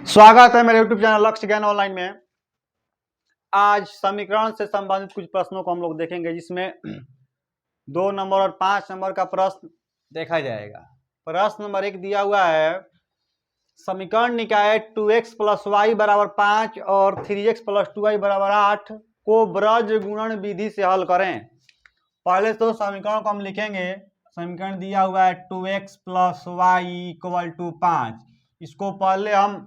स्वागत है मेरे YouTube चैनल लक्ष्य ज्ञान ऑनलाइन में। आज समीकरण से संबंधित कुछ प्रश्नों को हम लोग देखेंगे, जिसमें 2 नंबर और 5 नंबर का प्रश्न देखा जाएगा। प्रश्न नंबर 1 दिया हुआ है, समीकरण निकाय 2x + y = 5 और 3x + 2y = 8 को ब्रज गुणन विधि से हल करें। पहले तो समीकरण को हम लिखेंगे। समीकरण दिया हुआ है 2x + y = 5। इसको पहले हम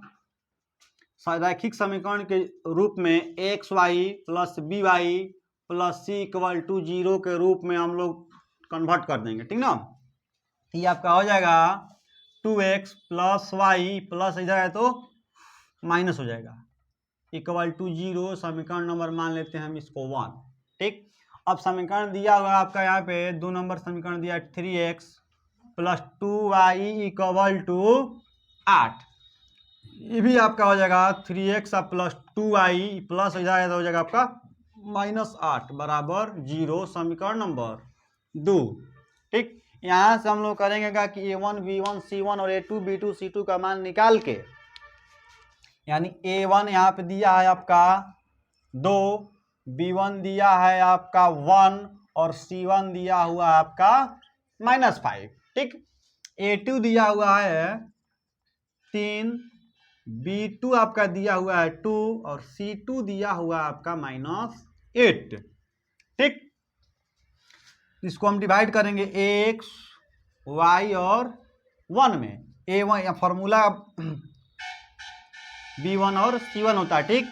रैखिक समीकरण के रूप में xy + by + c = 0 के रूप में हम लोग कन्वर्ट कर देंगे, ठीक ना। ये आपका हो जाएगा 2x + y प्लस इधर है तो माइनस हो जाएगा = 0। समीकरण नंबर मान लेते हैं हम इसको 1, ठीक। अब समीकरण दिया हुआ है आपका यहाँ पे 2 नंबर समीकरण दिया 3x + 2y = 8। ये भी आपका हो जाएगा 3x + 2y प्लस इधर हो जाएगा आपका -8 बराबर 0। समीकरण नंबर 2, ठीक। यहाँ से हम लोग करेंगे कि a1 b1 c1 और a2 b2 c2 का मान निकाल के, यानी a1 यहाँ पे दिया है आपका 2, b1 दिया है आपका 1 और c1 दिया हुआ है आपका -5, ठीक। a2 दिया हुआ है 3, B2 आपका दिया हुआ है 2 और C2 दिया हुआ है आपका -8, ठीक। इसको हम डिवाइड करेंगे x, y और 1 में। a1 या फॉर्मूला b1 और c1 होता है, ठीक।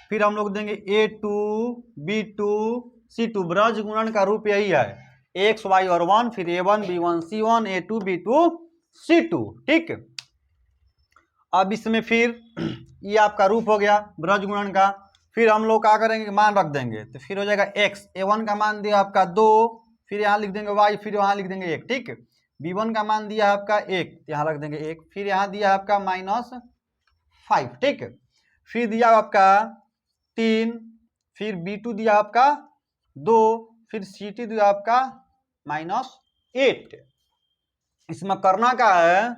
फिर हम लोग देंगे a2 b2 c2। ब्रज गुणन का रूप यही है, x, y और 1, फिर a1 b1 c1 a2 b2 c2, ठीक। अब इसमें फिर ये आपका रूप हो गया ब्रज गुणन का। फिर हम लोग क्या करेंगे, मान रख देंगे, तो फिर हो जाएगा x, a1 का मान दिया आपका 2, फिर यहाँ लिख देंगे y, फिर वहाँ लिख देंगे 1, ठीक। b1 का मान दिया आपका 1, यहाँ रख देंगे 1, फिर यहाँ दिया आपका -5, ठीक। फिर दिया आपका 3, फिर b2 दिया आपका 2, फिर c2 दिया आपका -8। इसमें करना क्या है,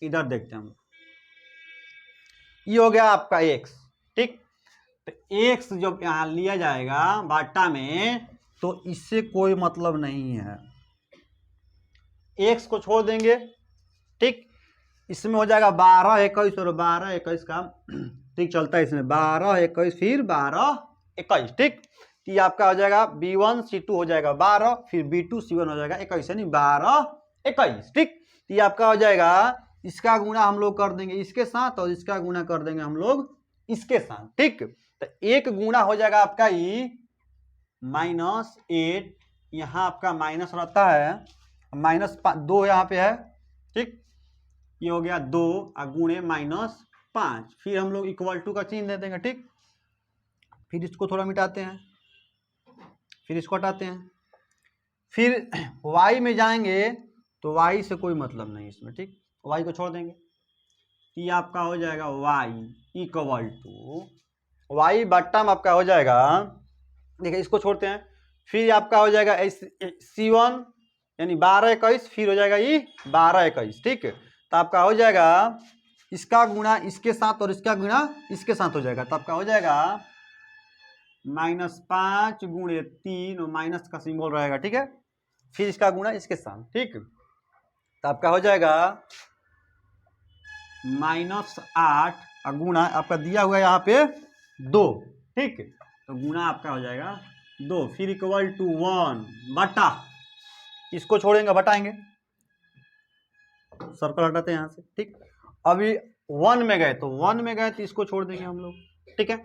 इधर देखते हैं हम। ये हो गया आपका x, ठीक। तो x जब यहाँ लिया जाएगा बाटा में, तो इससे कोई मतलब नहीं है, x को छोड़ देंगे, ठीक। इसमें हो जाएगा 12 21 और 12 21 का ठीक चलता है इसमें, 12 21 फिर 12 21, ठीक। ये आपका हो जाएगा b1 c2 हो जाएगा 12, फिर b2 c1 हो जाएगा 21, यानी 12 21, ठीक। ये आपका हो जाएगा, इसका गुणा हम लोग कर देंगे इसके साथ और इसका गुणा कर देंगे हम लोग इसके साथ, ठीक। तो एक गुणा हो जाएगा आपका ये -8, यहाँ आपका माइनस रहता है, -2 यहाँ पे है, ठीक। ये हो गया 2 गुणे -5, फिर हम लोग = का चिन्ह दे देंगे, ठीक। फिर इसको थोड़ा मिटाते हैं, फिर इसको हटाते हैं, फिर y में जाएंगे तो y से कोई मतलब नहीं इसमें, ठीक। y को छोड़ देंगे, ये आपका हो जाएगा y बट्टा में आपका हो जाएगा, देखिए इसको छोड़ते हैं, फिर आपका हो जाएगा c1 यानी 12 21, फिर हो जाएगा ये 12 21, ठीक। तो आपका हो जाएगा इसका गुणा इसके साथ और इसका गुणा इसके साथ हो जाएगा, तो आपका हो जाएगा -5 गुणे 3 और माइनस का सिंबल रहेगा, ठीक है। फिर इसका गुणा इसके साथ, ठीक। तो आपका हो जाएगा -8 और गुणा आपका दिया हुआ है यहाँ पे 2, ठीक। तो गुणा आपका हो जाएगा 2, फिर =1 बटा, इसको छोड़ेंगे बटाएंगे, सर्कल हटाते हैं यहाँ से, ठीक। अभी 1 में गए तो 1 में गए तो इसको छोड़ देंगे हम लोग, ठीक है।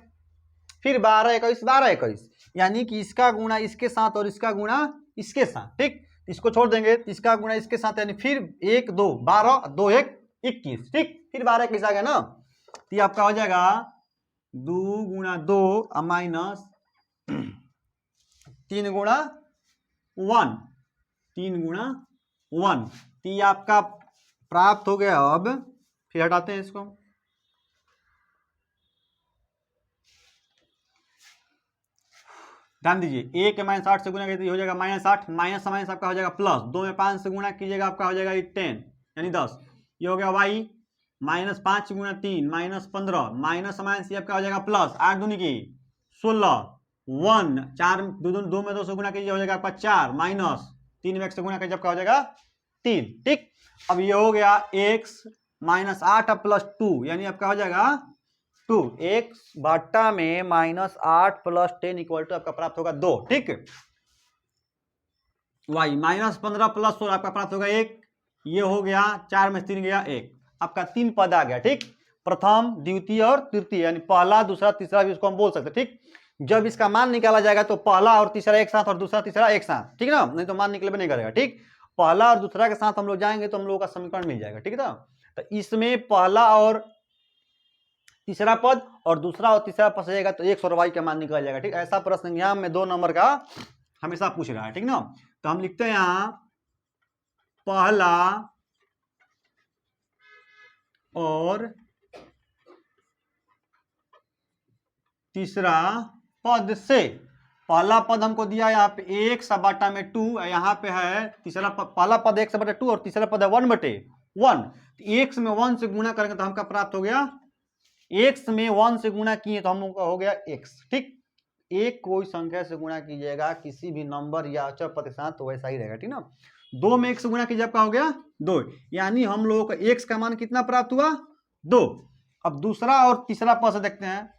फिर 12 21 12 21, यानी कि इसका गुणा इसके साथ और इसका गुणा इसके साथ, ठीक। इसको छोड़ देंगे, इसका गुणा इसके साथ, यानी फिर 1 2 12 2 1 21, ठीक। फिर 12 21 आ गया ना, तो ये आपका हो जाएगा 2 × 2 माइनस 3 × 1, 3 × 1, तो ये आपका प्राप्त हो गया। अब फिर हटाते हैं इसको, ध्यान दीजिए, 1 के -8 से गुणा कीजिए हो जाएगा -8, माइनस माइनस आपका हो जाएगा प्लस, 2 में 5 से गुणा कीजिएगा आपका हो जाएगा 10 यानी 10। ये हो गया y, -5 गुना 3 -15 माइनस माइनस ये आपका हो जाएगा प्लस, 8 दूनी की 16, 1 4 दो में 2 से गुना कीजिए हो जाएगा आपका 4 माइनस 3 में 1 से गुना कीजिए आपका हो जाएगा 3। ठीक, अब ये हो गया x -8 प्लस 2 यानी आपका हो जाएगा 2, x बट्टा में -8 प्लस 10 इक्वल टू आपका प्राप्त होगा 2। ठीक, y -15 प्लस 16 आपका प्राप्त होगा 1, ये हो गया 4 में 3 गया 1, आपका 3 पद आ गया। ठीक, प्रथम द्वितीय और तृतीय यानी पहला दूसरा तीसरा भी इसको हम बोल सकते हैं। ठीक, जब इसका मान निकाला जाएगा तो पहला और तीसरा एक साथ और दूसरा तीसरा एक साथ, ठीक ना, नहीं तो मान निकले नहीं करेगा। ठीक, पहला और दूसरा के साथ हम लोग जाएंगे तो हम लोगों का समीकरण मिल जाएगा। ठीक है, तो इसमें पहला और तीसरा पद और दूसरा और तीसरा पद जाएगा तो x और y का मान निकल जाएगा। ठीक, ऐसा प्रश्न यहाँ में 2 नंबर का हमेशा पूछ रहा है। ठीक ना, तो हम लिखते हैं यहाँ पहला और तीसरा पद से, पहला पद हमको दिया यहाँ पे 1/2, यहाँ पे है तीसरा पहला पद 1/2 और तीसरा पद है 1/1। x में 1 से गुणा करेंगे तो हमका प्राप्त हो गया, x में 1 से गुणा किए तो हम लोग का हो गया x। ठीक, एक कोई संख्या से गुणा कीजिएगा किसी भी नंबर या अचर पद के साथ तो वैसा ही रहेगा। ठीक ना, 2 में 1 से गुणा कीजिए आपका हो गया 2, यानी हम लोगों का x का मान कितना प्राप्त हुआ 2। अब दूसरा और तीसरा पद से देखते हैं,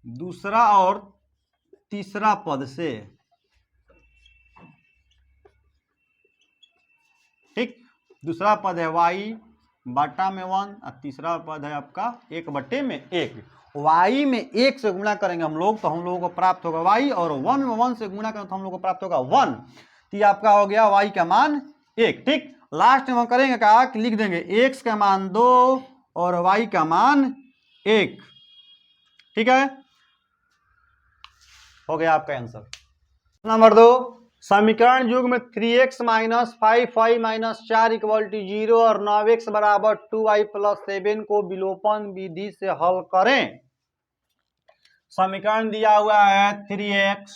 दूसरा और तीसरा पद से। ठीक, दूसरा पद है y बटा में 1 और तीसरा पद है आपका 1/1। y में 1 से गुणा करेंगे हम लोग तो हम लोगों को प्राप्त होगा y, और 1 में 1 से गुणा करेंगे तो हम लोग को प्राप्त होगा 1। तो ये आपका हो गया y का मान 1। ठीक, लास्ट में हम करेंगे क्या कि लिख देंगे x का मान 2 और y का मान 1। ठीक है, हो गया आपका आंसर। नंबर 2, समीकरण युग्म 3x - 5y - 4 = 0 और 9x = 2y + 7 को विलोपन विधि से हल करें। समीकरण दिया हुआ है 3x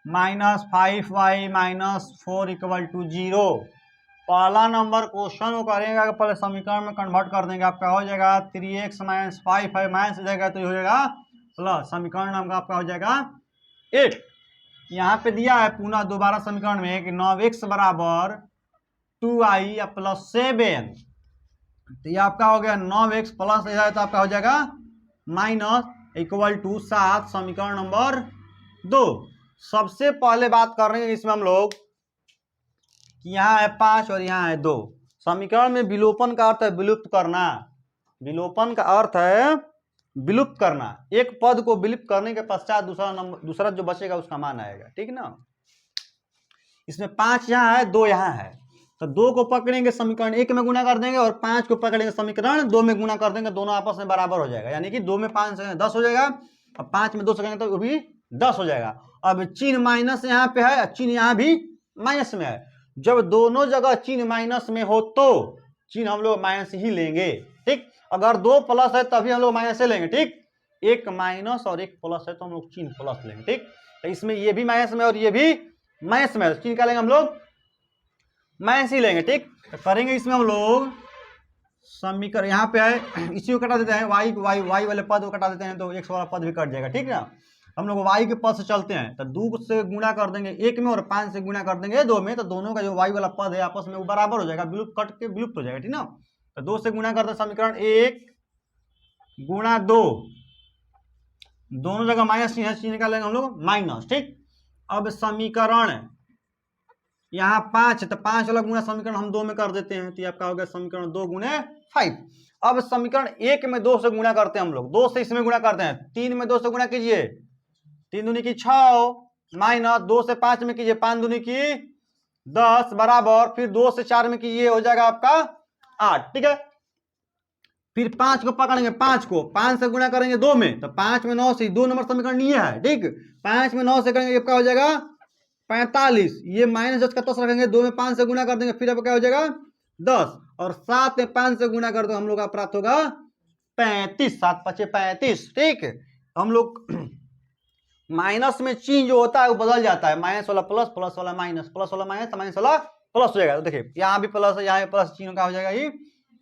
- 5y - 4 = 0। पहला नंबर क्वेश्चन को करेगा पहले समीकरण में कन्वर्ट कर देंगे, आपका हो जाएगा 3x - 5y माइनस हो जाएगा तो ये हो जाएगा प्लस, समीकरण आपका हो जाएगा 8। यहाँ पे दिया है पुनः दोबारा समीकरण में कि 9x = 2y + 7, तो ये आपका हो गया 9x प्लस जाए तो आपका हो जाएगा -7, समीकरण नंबर 2। सबसे पहले बात कर रहे हैं इसमें हम लोग कि यहाँ है 5 और यहाँ है 2। समीकरण में विलोपन का अर्थ है विलुप्त करना, विलोपन का अर्थ है विलुप्त करना, एक पद को विलुप्त करने के पश्चात दूसरा जो बचेगा उसका मान आएगा। ठीक ना, इसमें 5 यहाँ है 2 यहाँ है, तो 2 को पकड़ेंगे समीकरण 1 में गुणा कर देंगे और 5 को पकड़ेंगे समीकरण 2 में गुणा कर देंगे, दोनों आपस में बराबर हो जाएगा, यानी कि 2 में 5 से 10 हो जाएगा और 5 में 2 से करेंगे तो वो भी 10 हो जाएगा। अब चिन्ह माइनस यहाँ पे है, चिन्ह यहाँ भी माइनस में है, जब दोनों जगह चिन्ह माइनस में हो तो चिन्ह हम लोग माइनस ही लेंगे। ठीक, अगर 2 प्लस है तभी हम लोग माइनस लेंगे। ठीक, एक माइनस और एक प्लस है तो हम लोग चिन्ह प्लस लेंगे। ठीक, तो इसमें ये भी माइनस में और ये भी माइनस में, चिन्ह क्या लेंगे हम लोग माइनस ही लेंगे। ठीक, तो करेंगे इसमें हम लोग समीकरण यहाँ पे है, इसी को कटा देते हैं, y वाले पद को कटा देते हैं तो x वाला पद भी कट जाएगा। ठीक है, हम लोग y के पद से चलते हैं तो 2 से गुणा कर देंगे 1 में और 5 से गुणा कर देंगे 2 में, तो दोनों का जो y वाला पद है आपस में वो बराबर हो जाएगा, विलुप्त कट के विलुप्त हो जाएगा। ठीक ना, तो 2 से गुणा करते हैं समीकरण 1 गुणा 2, दोनों जगह माइनस चिन्ह निकालेंगे हम लोग माइनस। ठीक, अब समीकरण यहाँ 5 तो 5 वाला गुणा समीकरण हम 2 में कर देते हैं तो आपका हो गया समीकरण 2 × 5। अब समीकरण 1 में 2 से गुणा करते हैं हम लोग, 2 से इसमें गुणा करते हैं, 3 में 2 से गुणा कीजिए 3 दूनी की 6 माइनस 2 से 5 में कीजिए 5 दूनी की 10 बराबर, फिर 2 से 4 में कीजिए हो जाएगा आपका 8। ठीक है, फिर 5 को पकड़ेंगे, 5 को 5 से गुणा करेंगे 2 में तो 5 में 9 से 2 नंबर समीकरण ये है। ठीक, 5 में 9 से करेंगे आपका हो जाएगा 45, ये -10 का 10 रखेंगे, 2 में 5 से गुणा कर देंगे फिर आपका क्या हो जाएगा 10, और 7 में 5 से गुणा कर दो हम लोग का प्राप्त होगा 35, 7 × 5 = 35। ठीक, हम लोग माइनस में चिन्ह जो होता है वो बदल जाता है, माइनस वाला प्लस, प्लस वाला माइनस, प्लस वाला माइनस, माइनस वाला प्लस हो जाएगा। तो देखिए यहाँ भी प्लस है, यहाँ पे प्लस, चिन्ह का हो जाएगा ये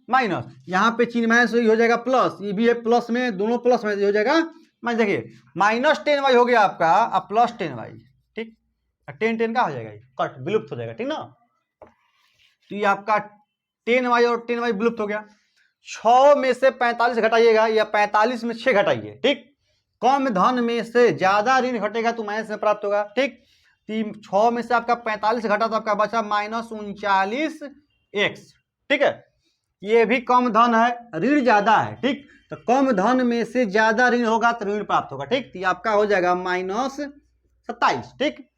माइनस, यहाँ पे चिन्ह माइनस हो जाएगा प्लस, ये भी है प्लस में, दोनों प्लस में हो जाएगा माइनस। देखिए -10y हो गया आपका, अब +10y, ठीक, 10 का हो जाएगा, ये कट विलुप्त हो जाएगा, ठीक ना। तो ये आपका 10y और 10y विलुप्त हो गया। 6 में से 45 घटाइएगा, या 45 में 6 घटाइए, ठीक। कम धन में से ज्यादा ऋण घटेगा तो माइनस में प्राप्त होगा, ठीक। 6 में से आपका 45 घटा तो आपका बचा -39x, ठीक है। ये भी कम धन है, ऋण ज्यादा है, ठीक। तो कम धन में से ज्यादा ऋण होगा तो ऋण प्राप्त होगा, ठीक। तो ये आपका हो जाएगा -27, ठीक।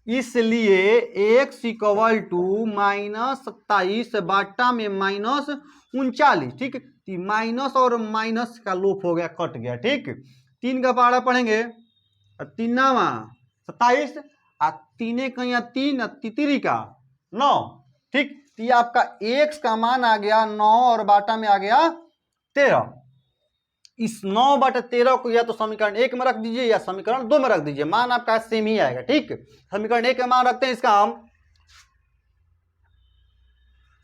इसलिए x इक्वल टू -27 बाटा में -39, ठीक। माइनस और माइनस का लोप हो गया, कट गया, ठीक। 3 का पहाड़ा पढ़ेंगे, 3 27, 3 का या 3 तितरी का 9, ठीक। ये आपका x का मान आ गया 9 और बाटा में आ गया 13। इस 9/13 को या तो समीकरण 1 में रख दीजिए या समीकरण 2 में रख दीजिए, मान आपका सेम ही आएगा, ठीक। समीकरण 1 का मान रखते हैं, इसका हम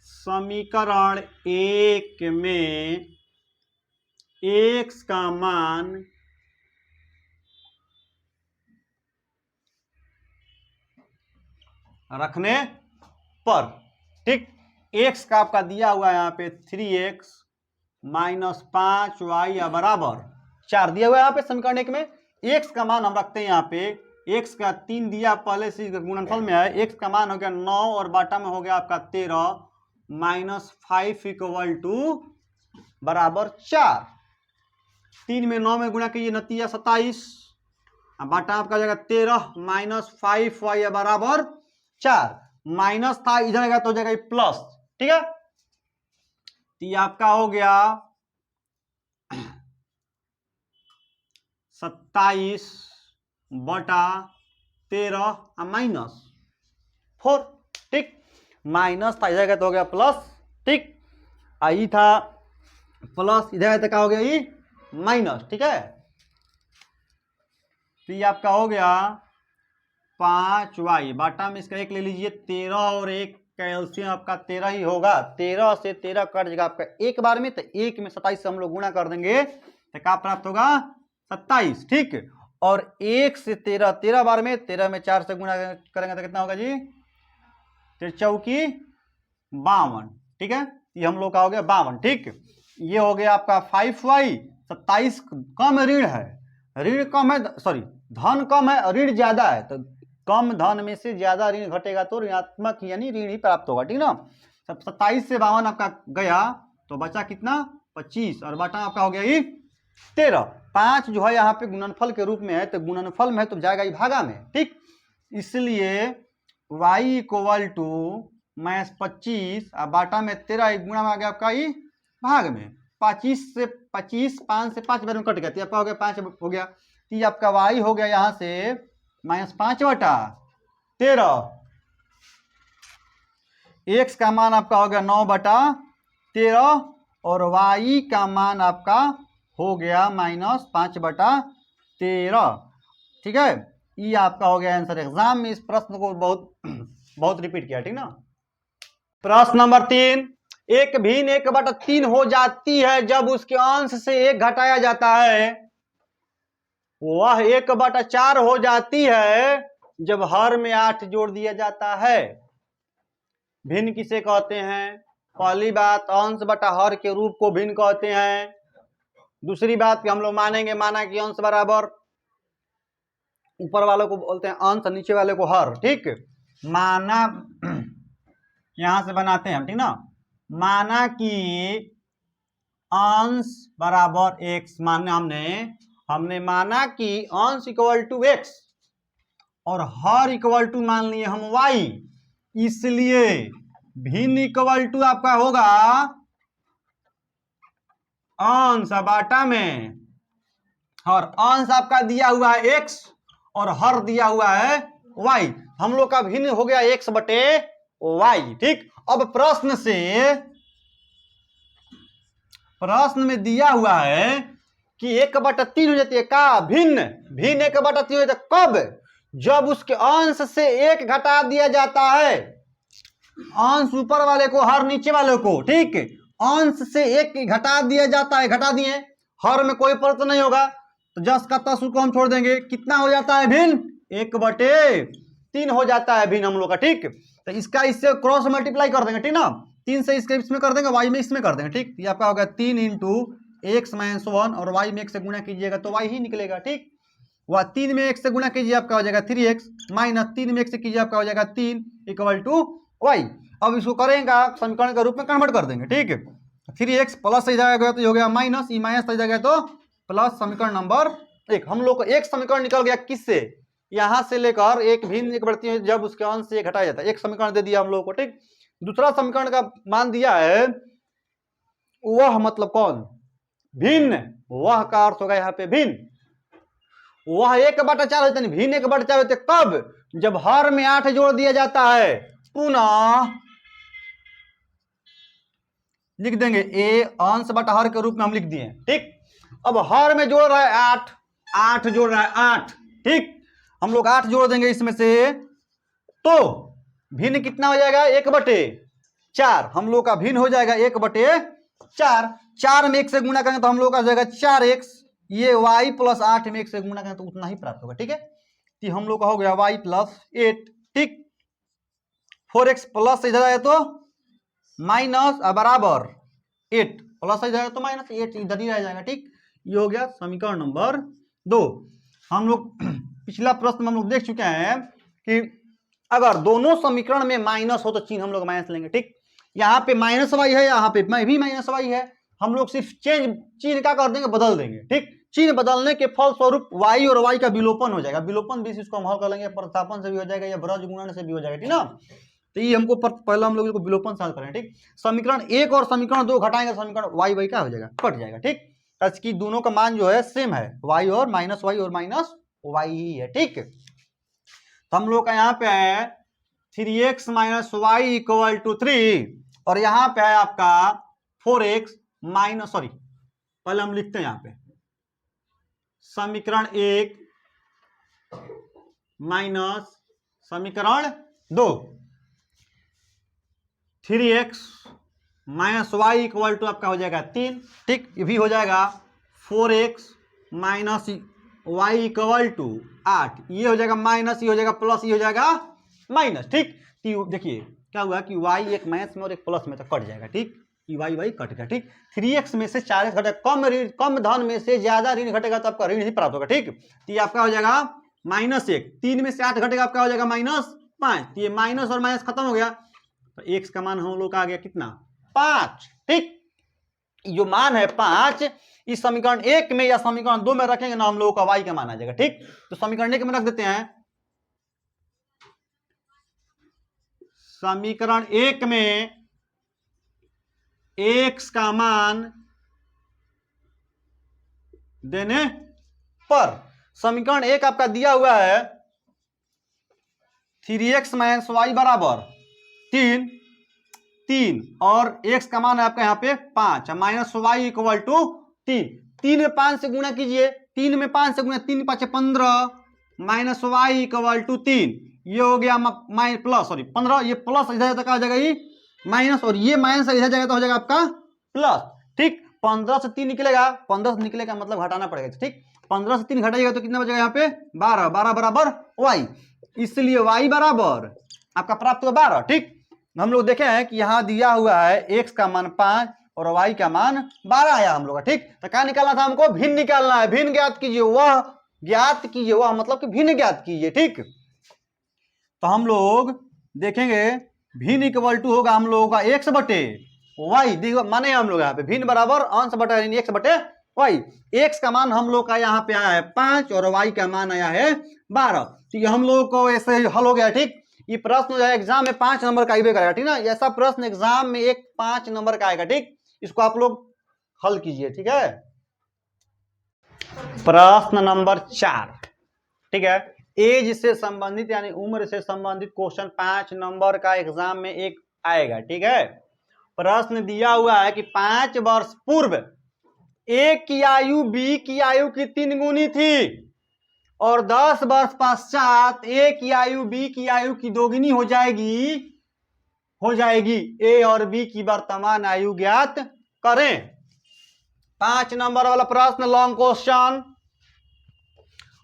समीकरण 1 में x का मान रखने पर, ठीक, x का आपका दिया हुआ है यहाँ पे 3x - 5y या बराबर 4 दिया हुआ है यहाँ पे समीकरण 1 में। x का मान हम रखते हैं यहाँ पे, x का 3 दिया पहले से गुणनफल में है, x का मान हो गया 9 और बाटा में हो गया आपका 13 -5 इक्वल टू बराबर 4। 3 में 9 में गुणा कीजिए, नतीजा 27, बाटा आपका जाएगा 13 - 5y या बराबर 4। माइनस था इधर आएगा तो हो जाएगा प्लस, ठीक है। तो ये आपका हो गया 27/13 -4, ठीक। माइनस था इधर आएगा तो हो गया प्लस, ठीक। आई था प्लस, इधर आएगा तो क्या हो गया ये माइनस, ठीक है। तो ये आपका हो गया 5y, बाटा में इसका 1 ले लीजिए, 13 और 1 कैल्शियम आपका 13 ही होगा, 13 से 13 कट जाएगा आपका एक बार में, तो 1 में 27 से हम लोग गुणा कर देंगे तो क्या प्राप्त होगा 27, ठीक। और 1 से 13 13 बार में, 13 में 4 से गुणा करेंगे तो कितना होगा जी, 13 चौकी 52, ठीक है। ये हम लोग का हो गया 52, ठीक। ये हो गया आपका 5y, 27 कम ऋण है, ऋण कम है, सॉरी धन कम है, ऋण ज्यादा है, तो कम धन में से ज्यादा ऋण घटेगा तो ऋणात्मक यानी ऋण ही प्राप्त होगा, ठीक ना। 27 से 52 आपका गया तो बचा कितना 25, और बाटा आपका हो गया ये 13। 5 जो है यहाँ पे गुणनफल के रूप में है, तो गुणनफल में है तो जाएगा ये भागा में, ठीक। इसलिए y इक्वल टू -25 और बाटा में 13 गुणा में आ गया आपका ये भाग में, 25 से 25, 5 से 5 बार में कट गया, तो आपका हो गया 5 हो गया। तो ये आपका y हो गया यहाँ से -5/13, x का मान आपका हो गया 9/13 और y का मान आपका हो गया -5/13, ठीक है। ये आपका हो गया आंसर। एग्जाम में इस प्रश्न को बहुत रिपीट किया, ठीक ना। प्रश्न नंबर 3, एक भिन्न 1/3 हो जाती है जब उसके अंश से 1 घटाया जाता है, वह 1/4 हो जाती है जब हर में 8 जोड़ दिया जाता है। भिन्न किसे कहते हैं? पहली बात अंश बटा हर के रूप को भिन्न कहते हैं। दूसरी बात कि हम लोग माना कि अंश बराबर ऊपर वालों को बोलते हैं अंश, नीचे वाले को हर, ठीक। माना यहां से बनाते हैं हम, ठीक ना। माना कि अंश बराबर x, माना हमने माना कि अंश इक्वल टू x और हर इक्वल टू मान लिए हम y, इसलिए भिन्न इक्वल टू आपका होगा अंश बाटा में, और अंश आपका दिया हुआ है x और हर दिया हुआ है y। हम लोग का भिन्न हो गया x बटे y, ठीक। अब प्रश्न में दिया हुआ है कि 1/3 हो जाती है का भिन्न 1/3 हो जाता है कब? जब उसके अंश से 1 घटा दिया जाता है, अंश ऊपर वाले को हर नीचे वाले को, ठीक। अंश से एक घटा दिया जाता है, घटा दिए, हर में कोई परिवर्तन नहीं होगा, तो जस का तस को हम छोड़ देंगे, कितना हो जाता है भिन्न, 1/3 हो जाता है भिन्न हम लोग का, ठीक। तो इसका इससे क्रॉस मल्टीप्लाई कर देंगे, ठीक ना, 3 से इसके इसमें कर देंगे, वाई में इसमें कर देंगे, ठीक। ये आपका होगा 3 × x - 1 और y में 1 से गुणा कीजिएगा तो y ही निकलेगा, ठीक। वह 3 में 1 से गुणा कीजिए आपका हो जाएगा 3x माइनस 3 में 1 से कीजिए आपका हो जाएगा 3 = y। अब इसको करेंगे समीकरण के रूप में कन्वर्ट कर देंगे, ठीक है। 3x प्लस से जाएगा तो हो गया माइनस, ई माइनस से जाएगा तो प्लस, समीकरण नंबर 1। हम लोग को एक समीकरण निकल गया, किससे, यहां से लेकर एक भिन्न एक बढ़ती है जब उसके अंश से घटाया जाता है, एक समीकरण दे दिया हम लोग को, ठीक। दूसरा समीकरण का मान दिया है, वह मतलब कौन, भिन्न, वह का अर्थ होगा यहाँ पे भिन्न, वह 1/4 होता है, भिन्न 1/4 होते कब, जब हर में 8 जोड़ दिया जाता है। पुनः लिख देंगे ए अंश बटा हर के रूप में हम लिख दिए, ठीक। अब हर में जोड़ रहा है 8 जोड़ रहा है 8, ठीक। हम लोग 8 जोड़ देंगे इसमें से, तो भिन्न कितना हो जाएगा, 1/4। हम लोग का भिन्न हो जाएगा 1/4। 4 में 1 से गुणा करेंगे तो हम लोग का जाएगा 4x, ये y प्लस 8 में 1 से गुणा करेंगे तो उतना ही प्राप्त होगा, ठीक है। तो हम लोग का हो गया y प्लस 8, ठीक। 4x प्लस इधर आया तो माइनस बराबर 8, प्लस इधर आया तो माइनस 8 इधर ही रह जाएगा, ठीक। ये हो गया समीकरण नंबर 2। हम लोग पिछला प्रश्न में हम लोग देख चुके हैं कि अगर दोनों समीकरण में माइनस हो तो चिन्ह हम लोग माइनस लेंगे, ठीक। यहाँ पे माइनस वाई है, यहाँ पे भी माइनस वाई है, हम लोग सिर्फ चिन्ह क्या कर देंगे, बदल देंगे, ठीक। चिन्ह बदलने के फल स्वरूप y और y का विलोपन हो जाएगा, विलोपन भी इसको हम हल कर लेंगे, प्रतिस्थापन से भी हो जाएगा या ब्रज गुणन से भी हो जाएगा, ठीक ना। तो ये हमको पहले हम लोग इसको विलोपन से हल करें, ठीक। समीकरण 1 और समीकरण 2 घटाएंगे, समीकरण y क्या हो जाएगा, कट जाएगा, ठीक। इसकी दोनों का मान जो है सेम है, y और माइनस y ही है, ठीक। तो हम लोग का यहाँ पे है 3x - y = 3 और यहाँ पे है आपका 4x माइनस, सॉरी पहले हम लिखते हैं यहाँ पे समीकरण 1 माइनस समीकरण 2, 3x - y = आपका हो जाएगा 3, ठीक। ये भी हो जाएगा 4x माइनस y = 8, ये हो जाएगा माइनस, ये हो जाएगा प्लस, ये हो जाएगा माइनस, ठीक। देखिए क्या हुआ कि y एक माइनस में और एक प्लस में तो कट जाएगा, ठीक। y कट गया, ठीक। 3x में से 4x घटेगा, कम धन में से ज्यादा ऋण घटेगा तो आपका ऋण ही प्राप्त होगा, ठीक। तो ये आपका हो जाएगा -1, 3 में से 8 घटेगा आपका हो जाएगा -5, ये माइनस और माइनस खत्म हो गया, तो x का मान हम लोग का आ गया कितना, 5, ठीक। जो मान है 5 इस समीकरण 1 में या समीकरण 2 में रखेंगे ना हम लोगों का y का मान आ जाएगा, ठीक। तो समीकरण 1 में रख देते हैं, समीकरण 1 में x का मान देने पर समीकरण 1 आपका दिया हुआ है 3x - y = 3 और x का मान है आपका यहाँ पे 5 माइनस y = 3, 3 में 5 से गुणा कीजिए, 3 में 5 से गुणा, 3 5 15 माइनस y = 3, ये हो गया प्लस, सॉरी 15, ये प्लस इधर तक आ जाएगा, ये माइनस और ये माइनस इधर जाएगा तो हो जाएगा आपका प्लस, ठीक। 15 से 3 निकलेगा, 15 से निकलेगा मतलब घटाना पड़ेगा, ठीक। 15 से 3 घटाइएगा तो कितना बचेगा यहाँ पे 12, 12 बराबर y, इसलिए y बराबर आपका प्राप्त हुआ 12, ठीक। हम लोग देखे हैं कि यहाँ दिया हुआ है x का मान 5 और y का मान 12 आया हम लोग का, ठीक। तो क्या निकालना था हमको, भिन्न निकालना है, भिन्न ज्ञात कीजिए, वह मतलब कि भिन्न ज्ञात कीजिए, ठीक। तो हम लोग देखेंगे भिन्न = होगा हम लोगों का x/y, देखो माने हम लोग यहाँ पे भिन्न बराबर अंश बटा x/y, x का मान हम लोग का यहाँ पे आया है 5 और y का मान आया है 12, तो ये हम लोग को ऐसे हल हो गया, ठीक। ये प्रश्न जो है एग्जाम में 5 नंबर का आएगा, ठीक ना, ऐसा प्रश्न एग्जाम में 5 नंबर का आएगा, ठीक। इसको आप लोग हल कीजिए, ठीक है। प्रश्न नंबर 4, ठीक है। एज से संबंधित यानी उम्र से संबंधित क्वेश्चन 5 नंबर का एग्जाम में एक आएगा, ठीक है। प्रश्न दिया हुआ है कि 5 वर्ष पूर्व ए की आयु बी की आयु की 3 गुनी थी और 10 वर्ष पश्चात ए की आयु बी की आयु की 2 गुनी हो जाएगी, हो जाएगी। ए और बी की वर्तमान आयु ज्ञात करें। 5 नंबर वाला प्रश्न लॉन्ग क्वेश्चन।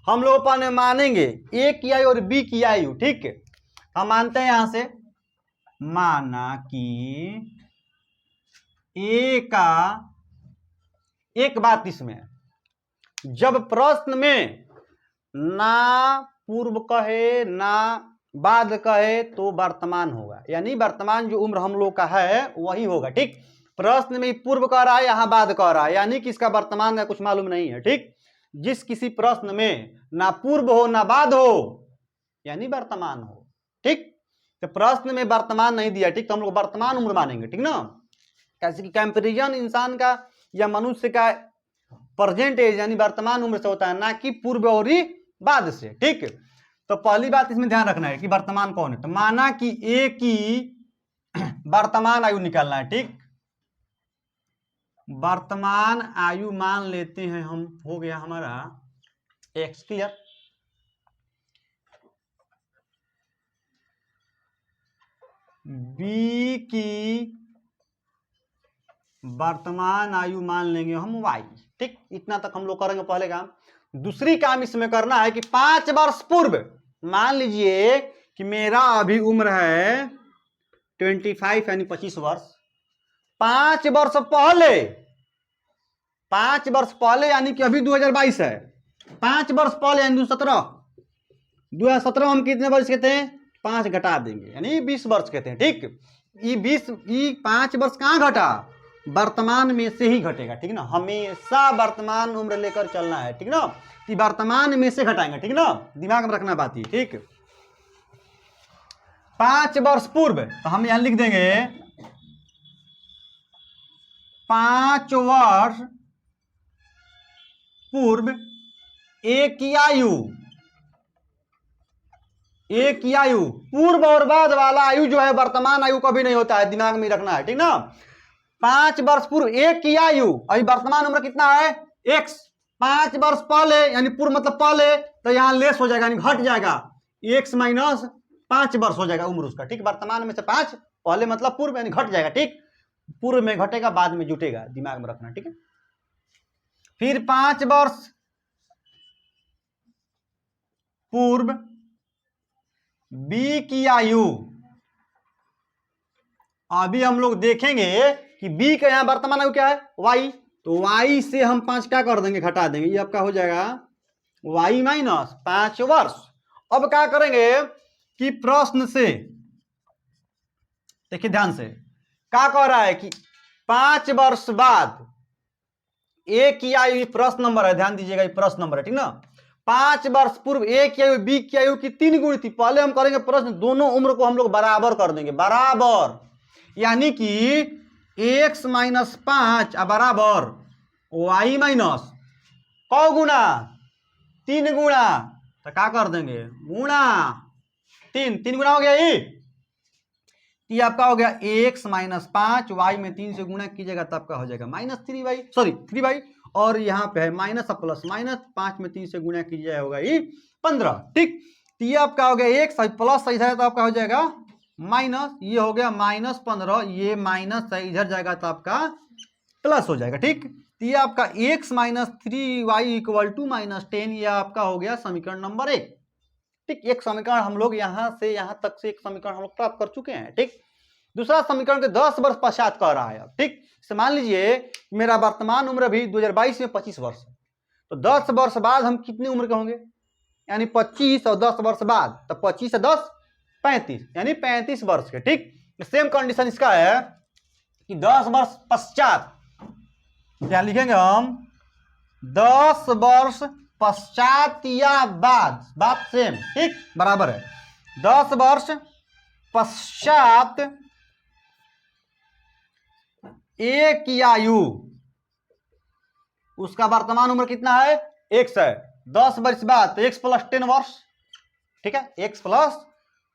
हम लोग अपन मानेंगे ए की आयु और बी की आयु, ठीक है। हम मानते हैं यहां से, माना कि ए का, एक बात इसमें, जब प्रश्न में ना पूर्व कहे ना बाद कहे तो वर्तमान होगा, यानी वर्तमान जो उम्र हम लोग का है वही होगा, ठीक। प्रश्न में पूर्व कह रहा है, यहां बाद कह रहा है, यानी कि इसका वर्तमान का कुछ मालूम नहीं है, ठीक। जिस किसी प्रश्न में ना पूर्व हो ना बाद हो यानी वर्तमान हो, ठीक। तो प्रश्न में वर्तमान नहीं दिया, ठीक, तो हम लोग वर्तमान उम्र मानेंगे, ठीक ना। कैसे कि कंपैरिजन इंसान का या मनुष्य का प्रेजेंट एज यानी वर्तमान उम्र से होता है, ना कि पूर्व और बाद से, ठीक। तो पहली बात इसमें ध्यान रखना है कि वर्तमान कौन है। तो माना कि ए की वर्तमान आयु निकालना है, ठीक। वर्तमान आयु मान लेते हैं हम, हो गया हमारा एक्स, क्लियर। बी की वर्तमान आयु मान लेंगे हम वाई, ठीक। इतना तक हम लोग करेंगे पहले काम। दूसरी काम इसमें करना है कि 5 वर्ष पूर्व, मान लीजिए कि मेरा अभी उम्र है 25 यानी 25 वर्ष। 5 वर्ष पहले, 5 वर्ष पहले यानी कि अभी 2022 है, 5 वर्ष पहले यानी 2017 हम कितने वर्ष के थे, 5 घटा देंगे यानी 20 वर्ष के थे, ठीक। ये 5 वर्ष कहां घटा, वर्तमान में से ही घटेगा, ठीक ना। हमेशा वर्तमान उम्र लेकर चलना है, ठीक ना। कि वर्तमान में से घटाएंगे, ठीक ना, दिमाग में रखना बात ही, ठीक। 5 वर्ष पूर्व, तो हम यहां लिख देंगे 5 वर्ष पूर्व ए की आयु, ए की आयु, पूर्व और बाद वाला आयु जो है वर्तमान आयु कभी नहीं होता है, दिमाग में रखना है, ठीक ना। 5 वर्ष पूर्व ए की आयु, अभी वर्तमान उम्र कितना है एक्स। 5 वर्ष पहले यानी पूर्व मतलब पहले, तो यहां लेस हो जाएगा यानी घट जाएगा, एक्स माइनस 5 वर्ष हो जाएगा उम्र उसका, ठीक। वर्तमान में से 5 पहले मतलब पूर्व यानी घट जाएगा, ठीक। पूर्व में घटेगा बाद में जुटेगा, दिमाग में रखना, ठीक है। फिर 5 वर्ष पूर्व बी की आयु, अभी हम लोग देखेंगे कि बी का यहां वर्तमान आयु क्या है वाई, तो वाई से हम 5 क्या कर देंगे, घटा देंगे, ये आपका हो जाएगा वाई माइनस 5 वर्ष। अब क्या करेंगे कि प्रश्न से देखिए ध्यान से, क्या कह रहा है कि 5 वर्ष बाद ए की आयु, प्रश्न नंबर है, ध्यान दीजिएगा ये प्रश्न नंबर है, ठीक ना। 5 वर्ष पूर्व ए की आयु बी की आयु की 3 गुणी थी। पहले हम करेंगे प्रश्न, दोनों उम्र को हम लोग बराबर कर देंगे, बराबर, यानी कि एक्स माइनस 5 बराबर वाई माइनस कौ गुना, 3 गुना, तो क्या कर देंगे गुणा 3 गुना हो गया, ये आपका हो गया एक्स माइनस 5, वाई में 3 से गुणा कीजिएगा तो आपका हो जाएगा माइनस 3y, सॉरी 3y, और यहाँ पे है माइनस प्लस माइनस, 5 में 3 से गुणा कीजिए होगा ये 15, ठीक। तो ये आपका हो गया एक्स प्लस इधर तो आपका हो जाएगा माइनस, ये हो गया माइनस 15, ये माइनस है इधर जाएगा तो आपका प्लस हो जाएगा, ठीक। तो ये आपका X minus 3y equal to minus 10, ये आपका हो गया समीकरण नंबर 1, ठीक। एक समीकरण हम लोग यहां से यहां तक से एक समीकरण हम लोग प्राप्त कर चुके हैं, ठीक। दूसरा समीकरण के 10 वर्ष पश्चात कह रहा है अब, ठीक। मान लीजिए मेरा वर्तमान उम्र भी 2022 में 25 वर्ष है, तो 10 वर्ष बाद हम कितनी उम्र के होंगे, यानी 25 और 10 वर्ष बाद, तो 25 से 10 35 यानी 35 वर्ष के, ठीक। सेम कंडीशन इसका है कि 10 वर्ष पश्चात, क्या लिखेंगे हम 10 वर्ष पश्चात या बाद, बात सेम, ठीक, बराबर है। 10 वर्ष पश्चात ए की आयु, उसका वर्तमान उम्र कितना है एक्स है, 10 वर्ष बाद तो एक्स प्लस 10 वर्ष, ठीक है, एक्स प्लस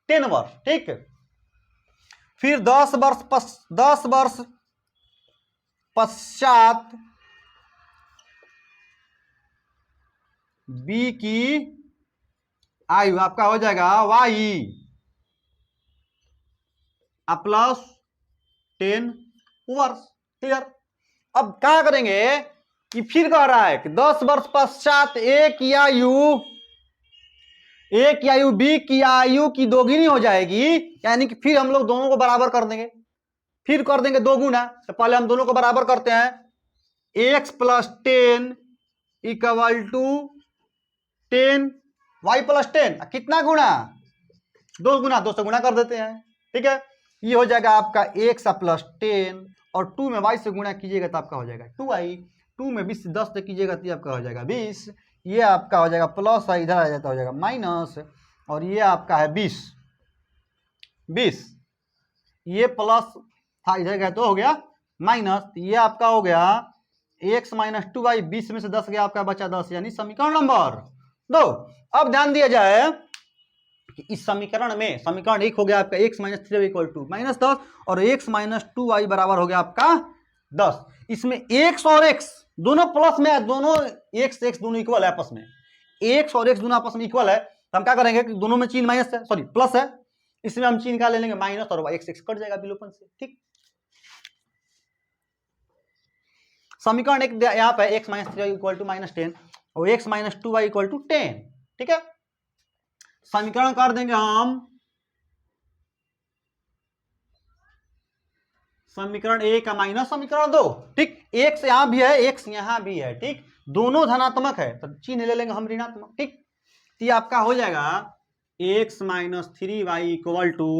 10 वर्ष, ठीक। फिर 10 वर्ष पश्चात बी की आयु आपका हो जाएगा वाई, प्लस 10 वर्ष। क्लियर। अब क्या करेंगे कि फिर कह रहा है कि 10 वर्ष पश्चात ए की आयु बी की आयु की दोगुनी हो जाएगी, यानी कि फिर हम लोग दोनों को बराबर कर देंगे, फिर कर देंगे 2 गुना। तो पहले हम दोनों को बराबर करते हैं, x plus 10 equal to 10 y plus 10, कितना गुना 2 गुना, 2 से गुना कर देते हैं। ठीक है, ये हो जाएगा आपका x प्लस 10 और 2 में y से गुना कीजिएगा तो आपका हो जाएगा 2y, 2 में 20 से 10 से कीजिएगा तो आपका हो जाएगा 20, ये आपका हो जाएगा प्लस, इधर आ जाता हो जाएगा माइनस, और ये आपका है 20, ये प्लस था इधर गया तो हो गया माइनस, ये आपका हो गया x माइनस 2y, 20 में से 10 गया आपका बचा 10, यानी समीकरण नंबर 2। अब ध्यान दिया जाए कि इस समीकरण में समीकरण 1 हो गया आपका x minus 3y equal to minus 10 और x माइनस 2y बराबर हो गया आपका 10। इसमें x और x दोनों प्लस में है, दोनों x दोनों इक्वल है आपस में, x और x दोनों आपस में इक्वल है, तो हम क्या करेंगे कि दोनों में चिन्ह माइनस है, सॉरी प्लस है, इसमें हम चिन्ह का ले लेंगे माइनस और x कट जाएगा विलोपन से। ठीक, समीकरण 1 यहाँ पे x minus 3y equal to minus 10 और x minus 2y equal to 10। ठीक है, समीकरण कर देंगे हम समीकरण 1 का माइनस समीकरण 2। ठीक, x यहां भी है, x यहां भी है, ठीक, दोनों धनात्मक है तो चिन्ह ले लेंगे हम ऋणात्मक। ठीक, तो ये आपका हो जाएगा x minus 3y equal to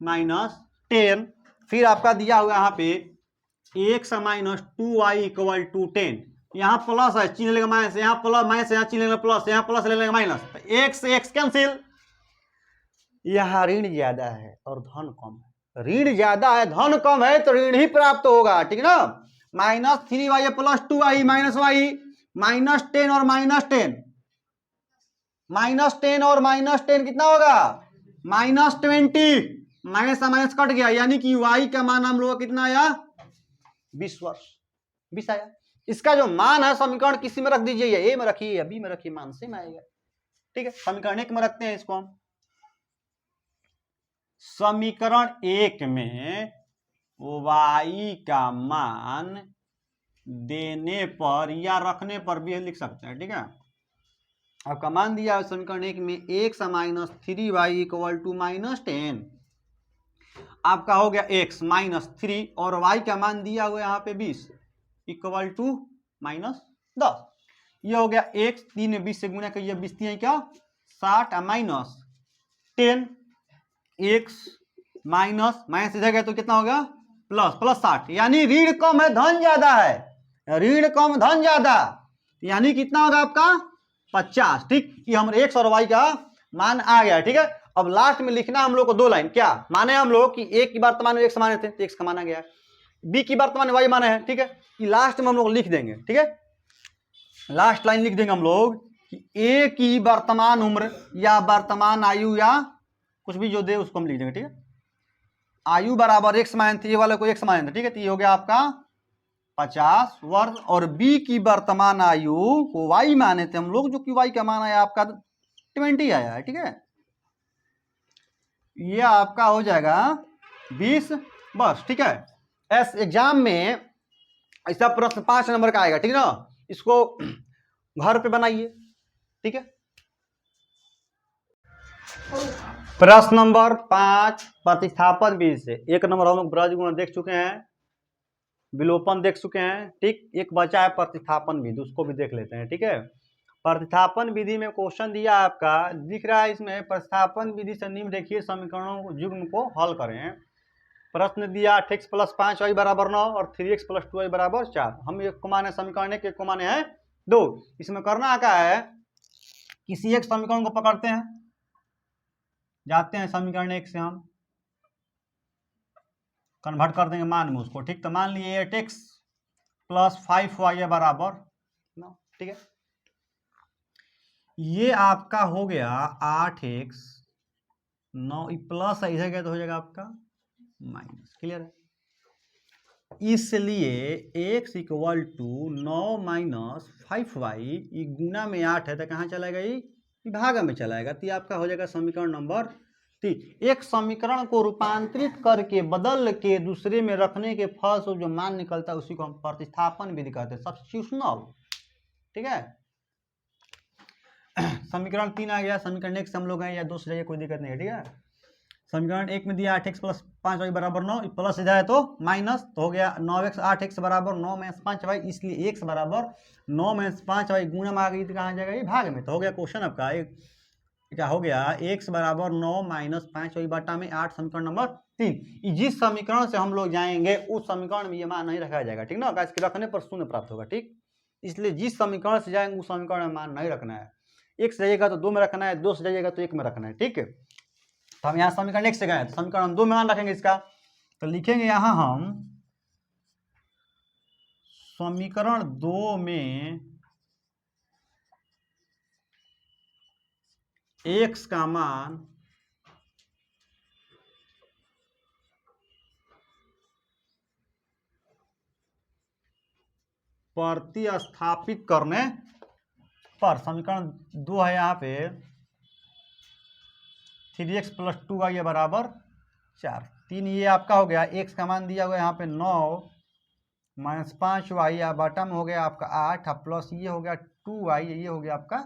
minus 10, फिर आपका दिया हुआ यहाँ पे x minus 2y equal to 10, यहाँ प्लस है चिन्ह लेंगे माइनस, यहाँ प्लस माइनस, यहाँ चिन्ह लेंगे प्लस, यहाँ प्लस ले लेंगे माइनस, तो x से x कैंसिल, यहाँ ऋण ज्यादा है और धन कम है, ऋण ज्यादा है धन कम है तो ऋण ही प्राप्त होगा। ठीक ना, minus 3y plus 2y minus y, minus 10 और माइनस 10, माइनस 10 और माइनस 10 कितना होगा माइनस 20, माइनस से माइनस कट गया, यानी कि y का मान हम लोग कितना आया 20 वर्ष, 20 आया। इसका जो मान है समीकरण किसी में रख दीजिए, या ए में रखिए या बी में रखिए, मान से में आएगा। ठीक है, समीकरण 1 में रखते हैं इसको हम, समीकरण 1 में y का मान देने पर या रखने पर भी लिख सकते हैं। ठीक है, आपका मान दिया है समीकरण 1 में x minus 3y equal to minus 10, आपका हो गया x माइनस 3 और y का मान दिया हुआ यहाँ पे 20 इक्वल टू माइनस 10, ये हो गया x, 3 में 20 से गुना करिए, 20 है क्या 60 माइनस 10, x माइनस माइनस इधर गया तो कितना हो गया प्लस, प्लस 60, यानी ऋण कम है धन ज्यादा है, ऋण कम धन ज्यादा, यानी कितना होगा आपका 50। ठीक, ये हम x और y का मान आ गया। ठीक है, अब लास्ट में लिखना हम लोग को 2 लाइन, क्या माने हम लोग कि a की वर्तमान में x माने थे तो x का माना गया, b की वर्तमान में y माने है। ठीक है, ये लास्ट में हम लोग लिख देंगे। ठीक है, लास्ट लाइन लिख देंगे हम लोग कि a की वर्तमान उम्र या वर्तमान आयु या कुछ भी जो दे उसको हम लिख देंगे। ठीक है, आयु बराबर x माने थे, ये वाले को x माने थे। ठीक है, तो ये हो गया आपका 50 वर्ष, और b की वर्तमान आयु को y माने थे हम लोग, जो कि y का मान आया आपका 20 आया है। ठीक है, ये आपका हो जाएगा 20 वर्ष। ठीक है, एस एग्जाम में ऐसा प्रश्न 5 नंबर का आएगा। ठीक है ना, इसको घर पे बनाइए। ठीक है, प्रश्न नंबर 5 प्रतिस्थापन विधि से, 1 नंबर हम लोग ब्रज गुण देख चुके हैं, विलोपन देख चुके हैं। ठीक, एक बचा है प्रतिस्थापन विधि, उसको भी देख लेते हैं। ठीक है, प्रतिस्थापन विधि में क्वेश्चन दिया आपका दिख रहा है, इसमें प्रतिस्थापन विधि से निम्नलिखित समीकरणों युग्म को हल करें। प्रश्न दिया 8x प्लस 5y बराबर 9 और 3x प्लस 2y बराबर 4, हम एक को माने समीकरण 1, एक को माने है 2। इसमें करना क्या है, किसी एक समीकरण को पकड़ते हैं, जाते हैं समीकरण 1 से हम कन्वर्ट कर देंगे मान में उसको। ठीक, तो मान लिए 8x प्लस 5y बराबर 9। ठीक है, ये आपका हो गया 8x 9 प्लस इधर गया तो हो जाएगा आपका माइनस। क्लियर है, इसलिए x equal to 9 minus 5y गुना में 8 है तो कहाँ चला गया, ये भागा में चलाएगा, तो आपका हो जाएगा समीकरण नंबर एक समीकरण को रूपांतरित करके बदल के दूसरे में रखने के फलस्वरूप जो मान निकलता है उसी को हम प्रतिस्थापन विधि कहते हैं, सब्स्टिट्यूशनल। ठीक है, समीकरण 3 आ गया। समीकरण नेक्स्ट हम लोग हैं, या 2 से जाइए कोई दिक्कत नहीं है। ठीक है, समीकरण 1 में दिया 8x + 5y बराबर 9, प्लस इधर है तो माइनस, तो हो गया 9x 8x बराबर 9 - 5y, इसलिए x बराबर 9 - 5y गुणा में आ गई तो कहाँ जाएगा ये भाग में, तो हो गया क्वेश्चन आपका क्या हो गया, x बराबर 9 - 5y बटा में 8, समीकरण नंबर 3। जिस समीकरण से हम लोग जाएंगे उस समीकरण में ये मान नहीं रखा जाएगा। ठीक ना, इसके रखने पर शून्य प्राप्त होगा। ठीक, इसलिए जिस समीकरण से जाएंगे उस समीकरण में मान नहीं रखना है। एक से जाइएगा तो 2 में रखना है, 2 से जाइएगा तो 1 में रखना है। ठीक है, तो हम यहाँ समीकरण 1 से गए तो समीकरण हम 2 में मान रखेंगे इसका, तो लिखेंगे यहाँ हम समीकरण 2 में x का मान प्रतिस्थापित करने पर, समीकरण 2 है यहाँ पे 3x + 2y बराबर 4, 3 ये आपका हो गया। x का मान दिया हुआ यहाँ पे 9 - 5y या बटा में हो गया आपका 8, प्लस ये हो गया 2y, ये हो गया आपका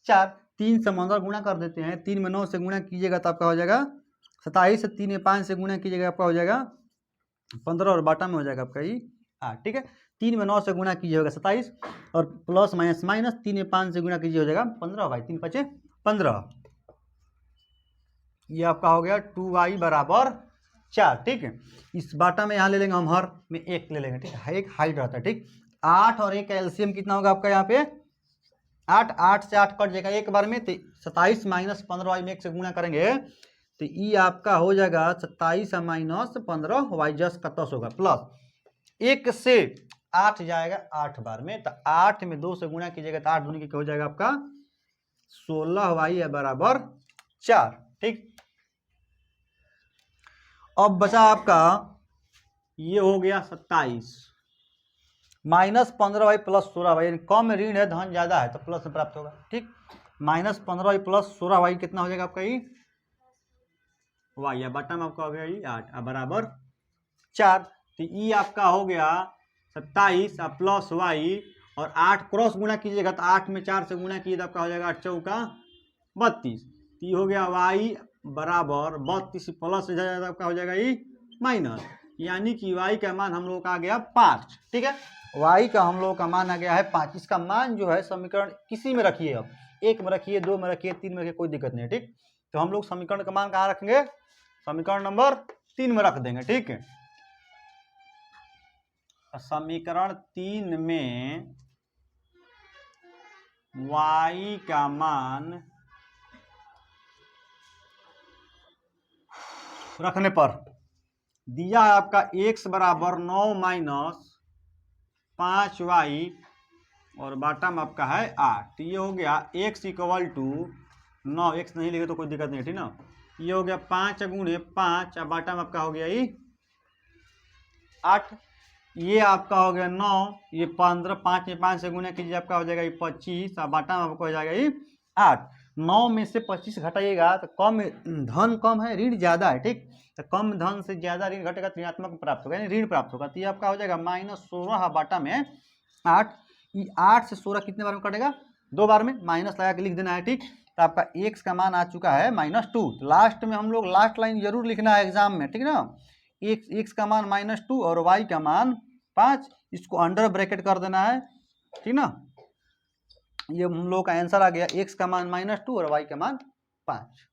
4। 3 से मंदर गुणा कर देते हैं, 3 में 9 से गुणा कीजिएगा तो आपका हो जाएगा 27, 3 में 5 से गुणा कीजिएगा आपका हो जाएगा 15, और बाटा में हो जाएगा आपका ये 8। ठीक है, 3 में 9 से गुणा कीजिए होगा 27, और प्लस माइनस माइनस 3 में 5 से गुणा कीजिए हो जाएगा 15, भाई 3 × 5 = 15। ये आपका हो गया 2y बराबर 4। ठीक है, इस बाटा में यहाँ ले लेंगे हम, हर में 1 ले लेंगे। ठीक है, एक हाइट रहता है। ठीक, 8 और 1 का एलसीएम कितना होगा आपका यहाँ पे 8, 8 से 8 कट जाएगा एक बार में, तो 27 - 15y में 1 से गुणा करेंगे तो ये आपका हो जाएगा 27 - 15y जस का 10 होगा, प्लस 1 से 8 जाएगा 8 बार में, तो 8 में 2 से गुणा कीजिएगा तो 8 दूनी के हो जाएगा आपका 16y बराबर 4। ठीक, अब बचा आपका ये हो गया 27 -15y + 16y, कम ऋण है धन ज्यादा है तो प्लस में प्राप्त होगा। ठीक, -15y + 16y कितना हो जाएगा आपका ये y, या बटा में आपका हो गया ये 8 बराबर 4, तो ये आपका हो गया 27 प्लस y, और 8 क्रॉस गुणा कीजिएगा तो 8 में 4 से गुणा कीजिए तो आपका हो जाएगा 8 चौका 32, तो ये हो गया y बराबर 32 प्लस आपका हो जाएगा ये माइनस, यानी कि y का मान हम लोग का आ गया 5। ठीक है, y का हम लोग का मान आ गया है 5। इसका मान जो है समीकरण किसी में रखिए, अब 1 में रखिए, 2 में रखिए, 3 में रखिए, कोई दिक्कत नहीं है। ठीक, तो हम लोग समीकरण का मान कहाँ रखेंगे, समीकरण नंबर 3 में रख देंगे। ठीक है, समीकरण 3 में y का मान रखने पर दिया है आपका x बराबर 9 - 5y, और बाटा में आपका है 8, तो ये हो गया x = 9, x नहीं लिखे तो कोई दिक्कत नहीं। ठीक ना, ये हो गया 5 × 5, बाटा में आपका हो गया ये 8, ये आपका हो गया 9, ये 15, 5 में 5 से गुणा कीजिए आपका हो जाएगा ये 25, बाटा में आपको हो जाएगा ये 8। 9 में से 25 घटाइएगा तो कम धन कम है, ऋण ज्यादा है। ठीक, तो कम धन से ज्यादा ऋण घटेगा तो ऋणात्मक प्राप्त होगा, यानी ऋण प्राप्त होगा, तो ये आपका हो जाएगा -16 बाटा में 8। ये 8 से 16 कितने बार में कटेगा, 2 बार में, माइनस लगा के लिख देना है। ठीक, तो आपका x का मान आ चुका है -2, तो लास्ट में हम लोग लास्ट लाइन जरूर लिखना है एग्जाम में। ठीक ना, x का मान -2 और y का मान 5, इसको अंडर ब्रैकेट कर देना है। ठीक ना, ये हम लोग का आंसर आ गया, x का मान -2 और y का मान 5।